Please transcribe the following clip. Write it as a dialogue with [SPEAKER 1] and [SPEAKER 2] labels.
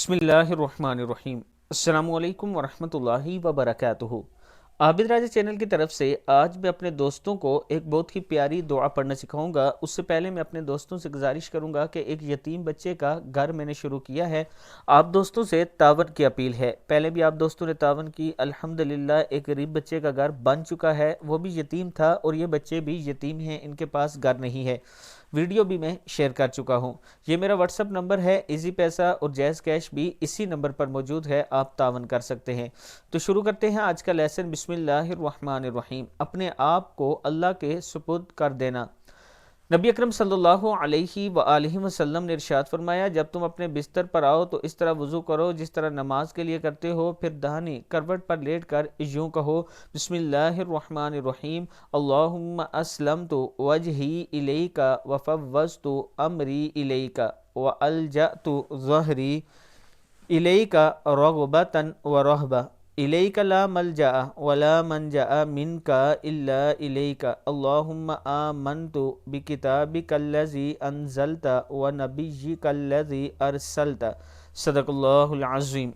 [SPEAKER 1] بسم اللہ الرحمن الرحیم۔ السلام علیکم ورحمۃ اللہ وبرکاتہ۔ عابد راجہ چینل کی طرف سے آج میں اپنے دوستوں کو ایک بہت ہی پیاری دعا پڑھنا سکھاؤں گا۔ اس سے پہلے میں اپنے دوستوں سے گزارش کروں گا کہ ایک یتیم بچے کا گھر میں نے شروع کیا ہے، آپ دوستوں سے تعاون کی اپیل ہے۔ پہلے بھی آپ دوستوں نے تعاون کی، الحمدللہ ایک غریب بچے کا گھر بن چکا ہے، وہ بھی یتیم تھا اور یہ بچے بھی یتیم ہیں، ان کے پاس گھر نہیں ہے۔ ویڈیو بھی میں شیئر کر چکا ہوں۔ یہ میرا واٹس اپ نمبر ہے، ایزی پیسہ اور جیز کیش بھی اسی نمبر پر موجود ہے، آپ تعاون کر سکتے ہیں۔ تو شروع کرتے ہیں آج کا لیسن۔ بسم اللہ الرحمن الرحیم۔ اپنے آپ کو اللہ کے سپرد کر دینا۔ نبی اکرم صلی اللہ علیہ وآلہ وسلم نے ارشاد فرمایا، جب تم اپنے بستر پر آؤ تو اس طرح وضو کرو جس طرح نماز کے لیے کرتے ہو، پھر داہنی کروٹ پر لیٹ کر یوں کہو، بسم اللہ الرحمن الرحیم، اللہم اسلمت وجہی الیک وفوضت امری الیک والجأت ظہری الیک رغبتا ورہبہ، الیک لا ملجأ ولا منجأ منک الا الیک، اللہم آمنت بکتابک الذی انزلت ونبیک الذی ارسلت، صدق اللہ العظیم۔